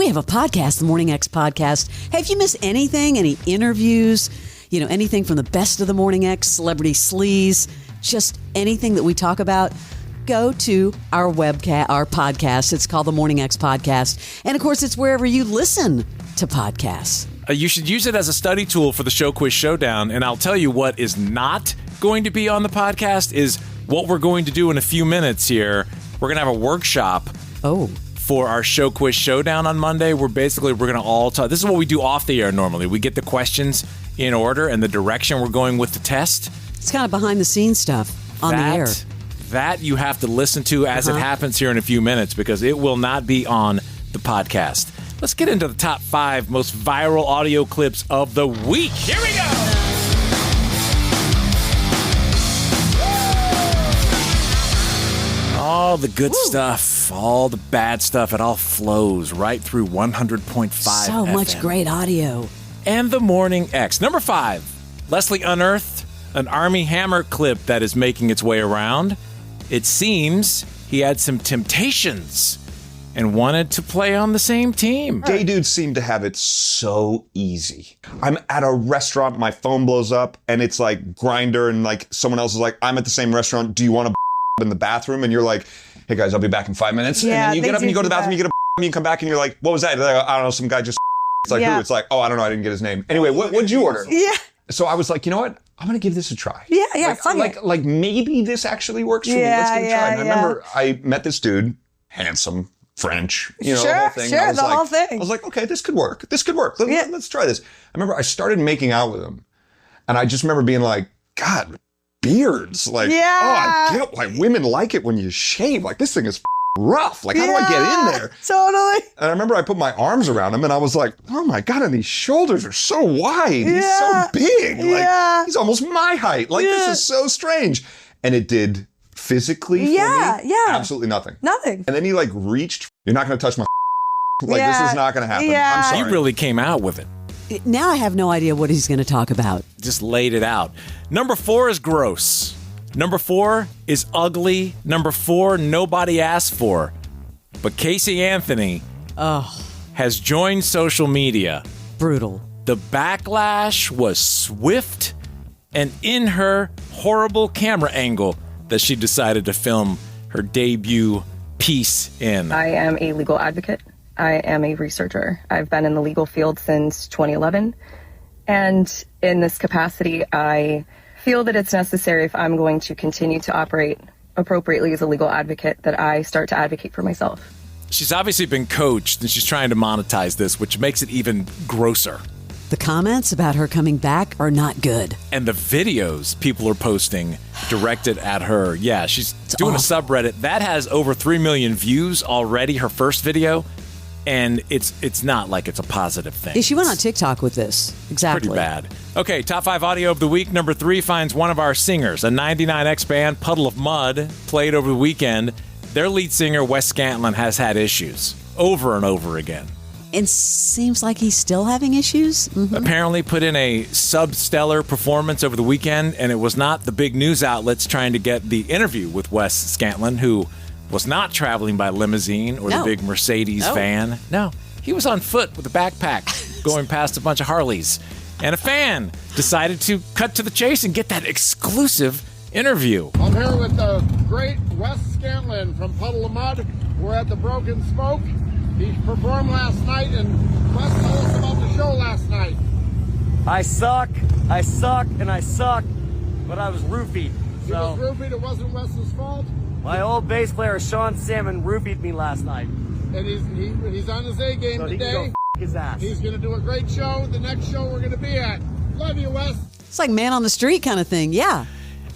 have a podcast, the Morning X podcast. Hey, if you miss anything, any interviews, anything from the best of the Morning X, celebrity sleaze, just anything that we talk about, go to our podcast. It's called the Morning X Podcast. And of course, it's wherever you listen to podcasts. You should use it as a study tool for the Show Quiz Showdown. And I'll tell you what is not going to be on the podcast is what we're going to do in a few minutes here. We're going to have a workshop for our Show Quiz Showdown on Monday. We're going to all talk. This is what we do off the air normally. We get the questions in order and the direction we're going with the test. It's kind of behind the scenes stuff on the air. That you have to listen to as it happens here in a few minutes because it will not be on the podcast. Let's get into the top 5 most viral audio clips of the week. Here we go. All the good stuff, all the bad stuff, it all flows right through 100.5 So FM. much great audio. And the Morning X. Number 5, Leslie unearthed an Army Hammer clip that is making its way around. It seems he had some temptations and wanted to play on the same team. Gay dudes seem to have it so easy. I'm at a restaurant, my phone blows up, and it's like Grindr, and like someone else is like, I'm at the same restaurant, do you want to in the bathroom? And you're like, hey guys, I'll be back in 5 minutes. Yeah, and then you get up and you go to the bathroom, you get a you come back and you're like, what was that? They're like, I don't know, some guy just it's like, who? It's like, oh, I don't know, I didn't get his name. Anyway, what'd you order? Yeah. So I was like, you know what? I'm going to give this a try. Yeah, like maybe this actually works for me. Let's give it a try. And I remember I met this dude, handsome, French, the whole thing. Sure, the whole thing. I was like, okay, this could work. Let's try this. I remember I started making out with him, and I just remember being like, God, beards. Like, I get why women like it when you shave. Like, this thing is rough. Like, how do I get in there? Totally. And I remember I put my arms around him, and I was like, oh my God, and these shoulders are so wide. He's so big. Like, he's almost my height. Like, this is so strange. And it did physically for me, absolutely nothing. Nothing. And then he like reached, you're not going to touch my like this is not going to happen. I'm sorry. He really came out with it. Now I have no idea what he's going to talk about. Just laid it out. Number 4 is gross. Number 4 is ugly. Number 4, nobody asked for. But Casey Anthony has joined social media. Brutal. The backlash was swift and in her horrible camera angle that she decided to film her debut piece in. I am a legal advocate. I am a researcher. I've been in the legal field since 2011. And in this capacity, I feel that it's necessary if I'm going to continue to operate appropriately as a legal advocate that I start to advocate for myself. She's obviously been coached and she's trying to monetize this, which makes it even grosser. The comments about her coming back are not good. And the videos people are posting directed at her. Yeah, she's doing awful. A subreddit. That has over 3 million views already, her first video. And it's not like it's a positive thing. Yeah, she went on TikTok with this. Exactly. Pretty bad. Okay, top 5 audio of the week. Number 3 finds one of our singers. A 99X band, Puddle of Mud, played over the weekend. Their lead singer, Wes Scantlin, has had issues over and over again. And seems like he's still having issues. Mm-hmm. Apparently put in a substellar performance over the weekend, and it was not the big news outlets trying to get the interview with Wes Scantlin, who was not traveling by limousine or the big Mercedes van. No, he was on foot with a backpack going past a bunch of Harleys. And a fan decided to cut to the chase and get that exclusive interview. I'm here with the great Wes Scantlin from Puddle of Mud. We're at the Broken Spoke. He performed last night, and Wes told us about the show last night. I suck, and I suck, but I was roofied. He was roofied, it wasn't Wes's fault. My old bass player, Sean Salmon, roofied me last night. And he's on his A game so today. He can go his ass. He's going to do a great show, the next show we're going to be at. Love you, Wes. It's like man on the street kind of thing, yeah.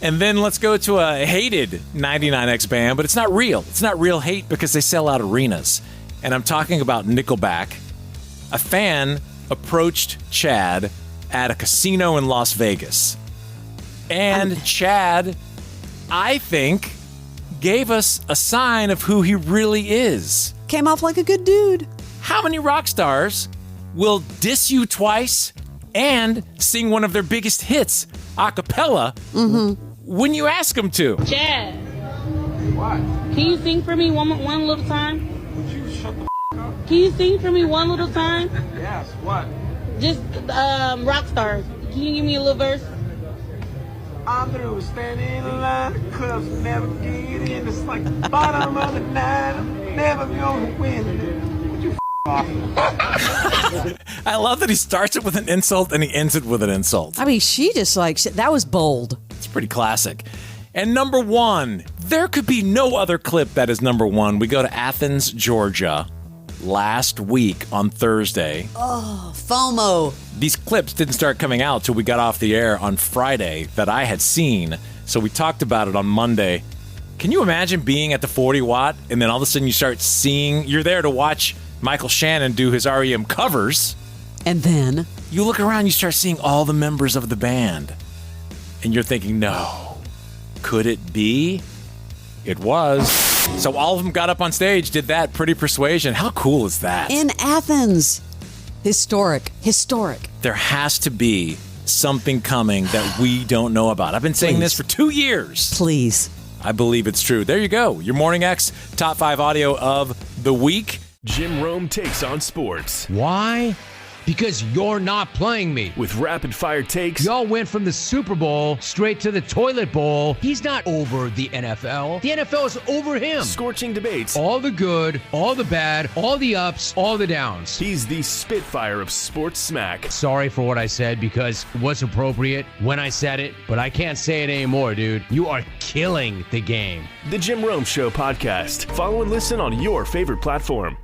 And then let's go to a hated 99X band, but it's not real. It's not real hate because they sell out arenas. And I'm talking about Nickelback. A fan approached Chad at a casino in Las Vegas. And Chad, I think, gave us a sign of who he really is. Came off like a good dude. How many rock stars will diss you twice and sing one of their biggest hits a cappella when you ask them to? Chad. What? Can you sing for me one little time? Would you shut the up? Can you sing for me one little time? Yes, what? Just rock stars. Can you give me a little verse? I'm through standing in line, the clubs never get in. It's like the bottom of the night, I'm never gonna win. Would you off? I love that he starts it with an insult and he ends it with an insult. I mean, she just like, that was bold. It's pretty classic. And number one, there could be no other clip that is number one. We go to Athens, Georgia, last week on Thursday. Oh, FOMO. These clips didn't start coming out till we got off the air on Friday that I had seen. So we talked about it on Monday. Can you imagine being at the 40 Watt and then all of a sudden you start seeing, you're there to watch Michael Shannon do his REM covers. And then You look around, you start seeing all the members of the band. And you're thinking, no, could it be? It was. So all of them got up on stage, did that Pretty Persuasion. How cool is that? in Athens. Historic. There has to be something coming that we don't know about. I've been saying this for 2 years. Please. I believe it's true. There you go. Your Morning X top 5 audio of the week. Jim Rome takes on sports. Why? Because you're not playing me. With rapid fire takes. Y'all went from the Super Bowl straight to the toilet bowl. He's not over the NFL. The NFL is over him. Scorching debates. All the good, all the bad, all the ups, all the downs. He's the Spitfire of sports smack. Sorry for what I said because it was appropriate when I said it, but I can't say it anymore, dude. You are killing the game. The Jim Rome Show podcast. Follow and listen on your favorite platform.